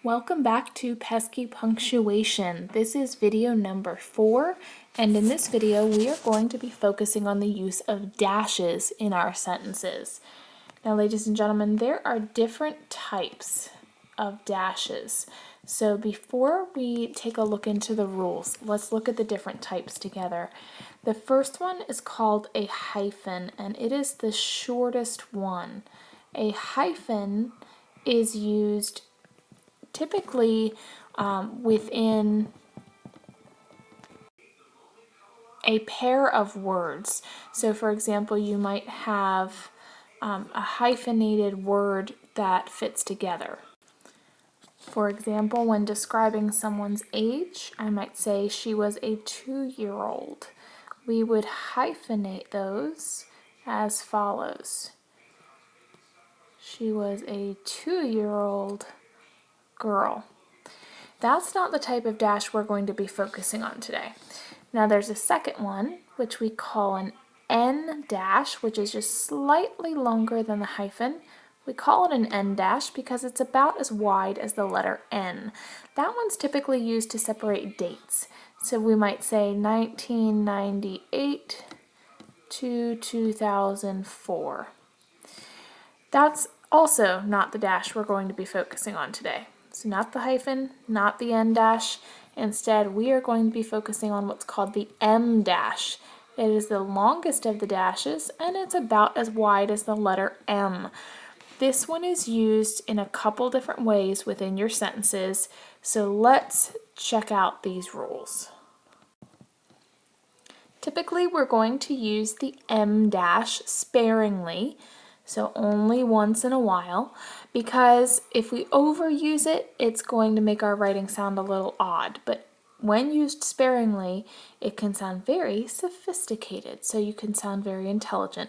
Welcome back to Pesky Punctuation. This is video number 4, and in this video we are going to be focusing on the use of dashes in our sentences. Now, ladies and gentlemen, there are different types of dashes. So before we take a look into the rules, let's look at the different types together. The first one is called a hyphen, and it is the shortest one. A hyphen is used typically within a pair of words. So for example, you might have a hyphenated word that fits together. For example, when describing someone's age, I might say she was a 2-year-old. We would hyphenate those as follows. She was a 2-year-old girl. That's not the type of dash we're going to be focusing on today. Now there's a second one, which we call an N dash, which is just slightly longer than the hyphen. We call it an N dash because it's about as wide as the letter N. That one's typically used to separate dates. So we might say 1998 to 2004. That's also not the dash we're going to be focusing on today. So not the hyphen, not the N dash. Instead, we are going to be focusing on what's called the M dash. It is the longest of the dashes, and it's about as wide as the letter M. This one is used in a couple different ways within your sentences, so let's check out these rules. Typically, we're going to use the M dash sparingly, so only once in a while, because if we overuse it, it's going to make our writing sound a little odd. But when used sparingly, it can sound very sophisticated, so you can sound very intelligent.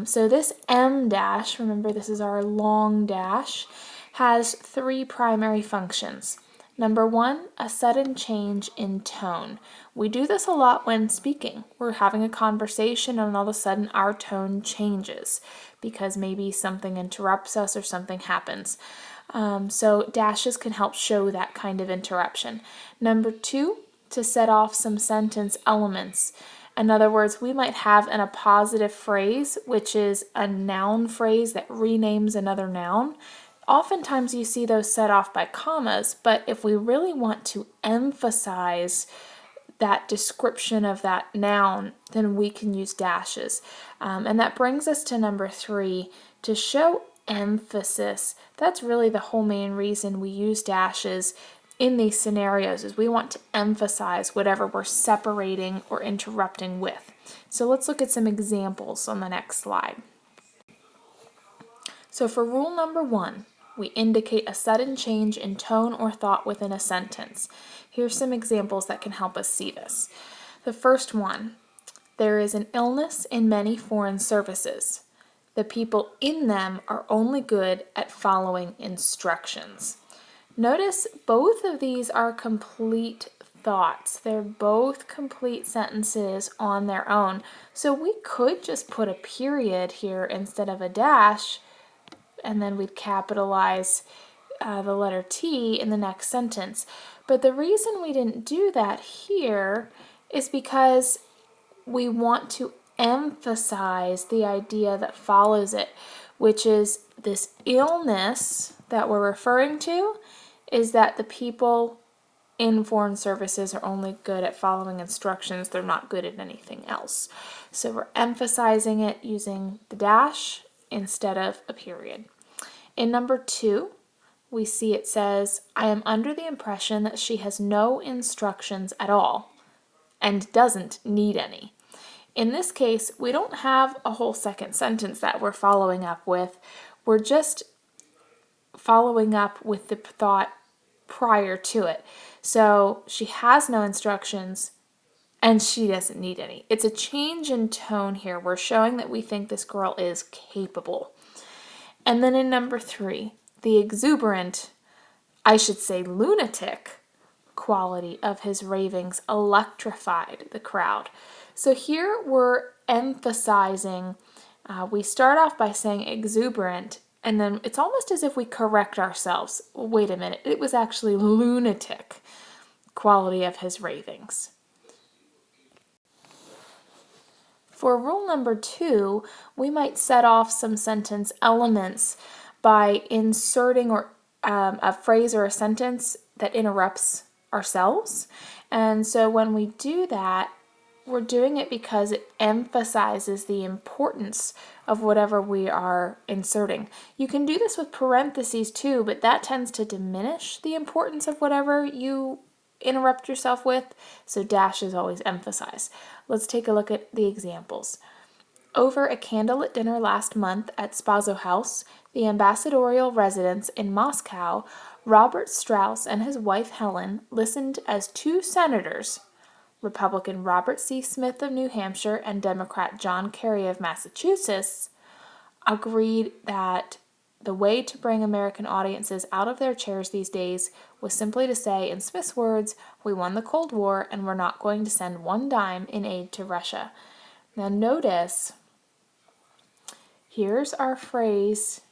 So this M dash, remember this is our long dash, has 3 primary functions. Number 1, a sudden change in tone. We do this a lot when speaking. We're having a conversation and all of a sudden our tone changes because maybe something interrupts us or something happens. So dashes can help show that kind of interruption. Number 2, to set off some sentence elements. In other words, we might have an appositive phrase, which is a noun phrase that renames another noun. Oftentimes you see those set off by commas, but if we really want to emphasize that description of that noun, then we can use dashes. And that brings us to number 3, to show emphasis. That's really the whole main reason we use dashes in these scenarios, is we want to emphasize whatever we're separating or interrupting with. So let's look at some examples on the next slide. So for rule number 1, we indicate a sudden change in tone or thought within a sentence. Here's some examples that can help us see this. The first one, there is an illness in many foreign services. The people in them are only good at following instructions. Notice both of these are complete thoughts. They're both complete sentences on their own. So we could just put a period here instead of a dash, and then we'd capitalize the letter T in the next sentence. But the reason we didn't do that here is because we want to emphasize the idea that follows it, which is this illness that we're referring to is that the people in foreign services are only good at following instructions. They're not good at anything else. So we're emphasizing it using the dash instead of a period. In number 2, we see it says, I am under the impression that she has no instructions at all and doesn't need any. In this case, we don't have a whole second sentence that we're following up with. We're just following up with the thought prior to it. So she has no instructions and she doesn't need any. It's a change in tone here. We're showing that we think this girl is capable. And then in number 3, the exuberant, I should say lunatic, quality of his ravings electrified the crowd. So here we're emphasizing, we start off by saying exuberant, And then it's almost as if we correct ourselves. Wait a minute, it was actually lunatic quality of his ravings. For rule number 2, we might set off some sentence elements by inserting a phrase or a sentence that interrupts ourselves. And so when we do that, we're doing it because it emphasizes the importance of whatever we are inserting. You can do this with parentheses too, but that tends to diminish the importance of whatever you interrupt yourself with, so dash is always emphasized. Let's take a look at the examples. Over a candlelit dinner last month at Spaso House, the ambassadorial residence in Moscow, Robert Strauss and his wife Helen listened as 2 senators, Republican Robert C. Smith of New Hampshire and Democrat John Kerry of Massachusetts, agreed that the way to bring American audiences out of their chairs these days was simply to say, in Smith's words, "We won the Cold War and we're not going to send one dime in aid to Russia." Now notice, here's our phrase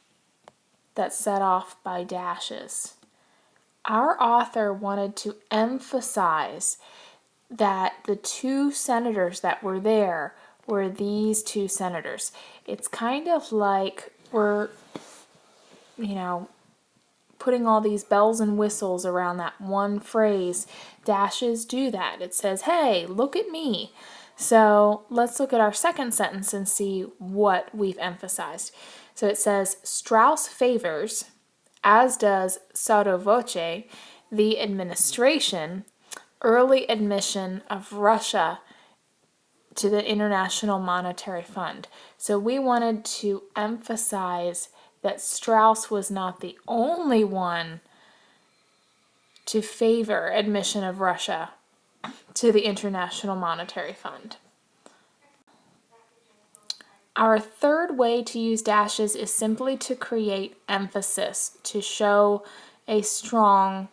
that's set off by dashes. Our author wanted to emphasize that the 2 senators that were there were these 2 senators. It's kind of like we're, putting all these bells and whistles around that one phrase. Dashes do that. It says, hey, look at me. So let's look at our second sentence and see what we've emphasized. So it says, Strauss favors, as does sotto voce, the administration, early admission of Russia to the International Monetary Fund. So we wanted to emphasize that Strauss was not the only one to favor admission of Russia to the International Monetary Fund. Our third way to use dashes is simply to create emphasis, to show a strong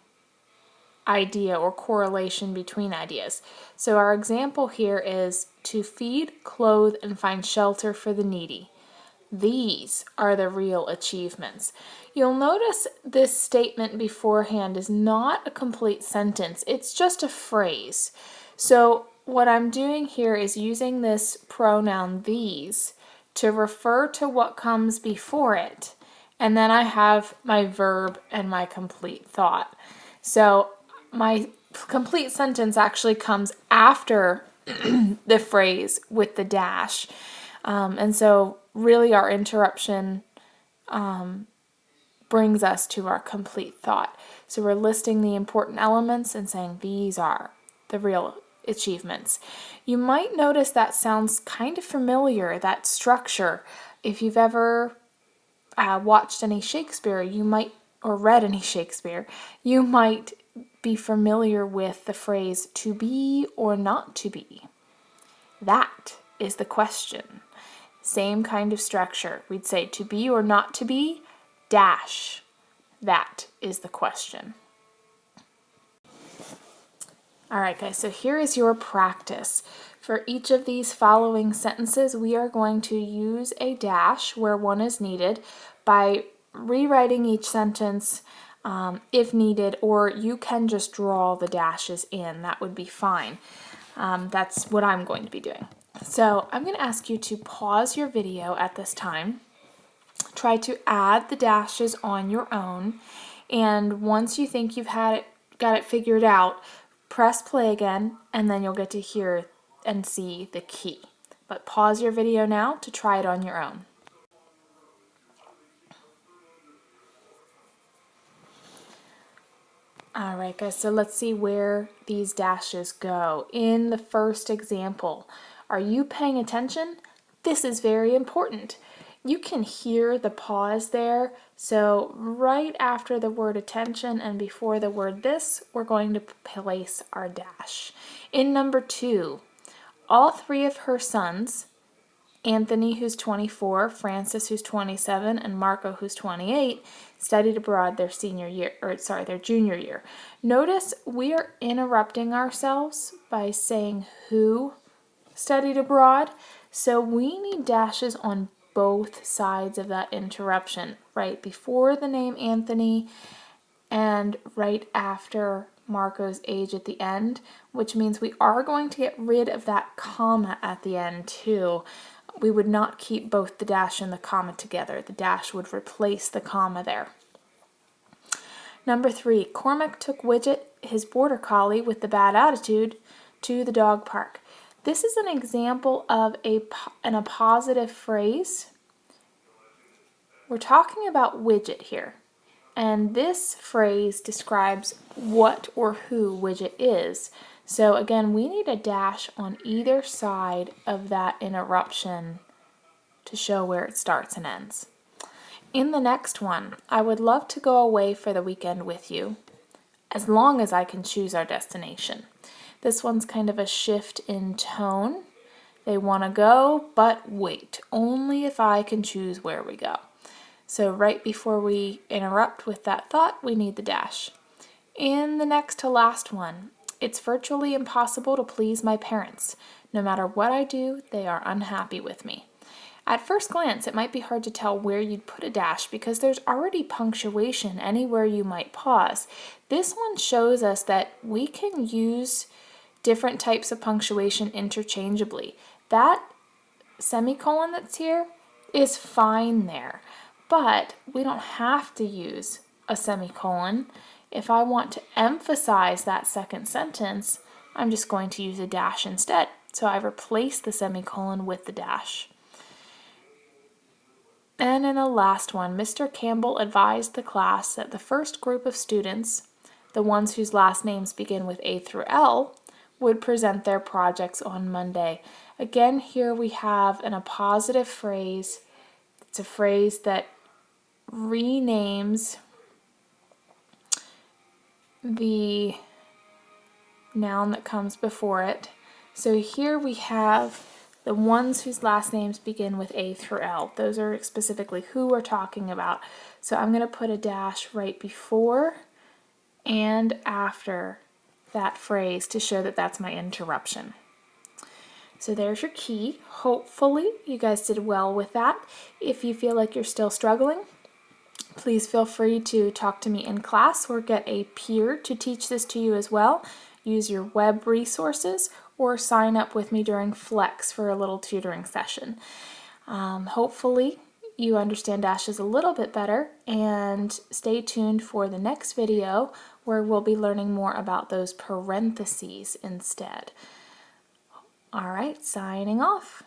idea or correlation between ideas. So our example here is to feed, clothe, and find shelter for the needy. These are the real achievements. You'll notice this statement beforehand is not a complete sentence. It's just a phrase. So what I'm doing here is using this pronoun these to refer to what comes before it. And then I have my verb and my complete thought. So my complete sentence actually comes after the phrase with the dash. And so really our interruption brings us to our complete thought. So we're listing the important elements and saying these are the real achievements. You might notice that sounds kind of familiar, that structure. If you've ever watched any Shakespeare, or read any Shakespeare, you might be familiar with the phrase to be or not to be. That is the question. Same kind of structure. We'd say to be or not to be, dash. That is the question. All right, guys, so here is your practice. For each of these following sentences, we are going to use a dash where one is needed by rewriting each sentence if needed, or you can just draw the dashes in. That would be fine. That's what I'm going to be doing. So I'm going to ask you to pause your video at this time. Try to add the dashes on your own. And once you think you've got it figured out, press play again, and then you'll get to hear and see the key. But pause your video now to try it on your own. All right, guys, so let's see where these dashes go. In the first example, are you paying attention? This is very important. You can hear the pause there. So right after the word attention and before the word this, we're going to place our dash. In number 2, all 3 of her sons, Anthony, who's 24, Francis, who's 27, and Marco, who's 28, studied abroad their junior year. Notice we are interrupting ourselves by saying who studied abroad, so we need dashes on both sides of that interruption, right before the name Anthony and right after Marco's age at the end, which means we are going to get rid of that comma at the end too. We would not keep both the dash and the comma together. The dash would replace the comma there. Number 3, Cormac took Widget, his border collie with the bad attitude, to the dog park. This is an example of an appositive phrase. We're talking about Widget here, and this phrase describes what or who Widget is. So again, we need a dash on either side of that interruption to show where it starts and ends. In the next one, I would love to go away for the weekend with you, as long as I can choose our destination. This one's kind of a shift in tone. They want to go, but wait, only if I can choose where we go. So right before we interrupt with that thought, we need the dash. In the next to last one, it's virtually impossible to please my parents. No matter what I do, they are unhappy with me. At first glance, it might be hard to tell where you'd put a dash because there's already punctuation anywhere you might pause. This one shows us that we can use different types of punctuation interchangeably. That semicolon that's here is fine there, but we don't have to use a semicolon. If I want to emphasize that second sentence, I'm just going to use a dash instead. So I replace the semicolon with the dash. And in the last one, Mr. Campbell advised the class that the first group of students, the ones whose last names begin with A through L, would present their projects on Monday. Again, here we have an appositive phrase. It's a phrase that renames the noun that comes before it. So here we have the ones whose last names begin with A through L. Those are specifically who we're talking about. So I'm going to put a dash right before and after that phrase to show that that's my interruption. So there's your key. Hopefully you guys did well with that. If you feel like you're still struggling, please feel free to talk to me in class or get a peer to teach this to you as well. Use your web resources or sign up with me during Flex for a little tutoring session. Hopefully you understand dashes a little bit better, and stay tuned for the next video where we'll be learning more about those parentheses instead. All right, signing off.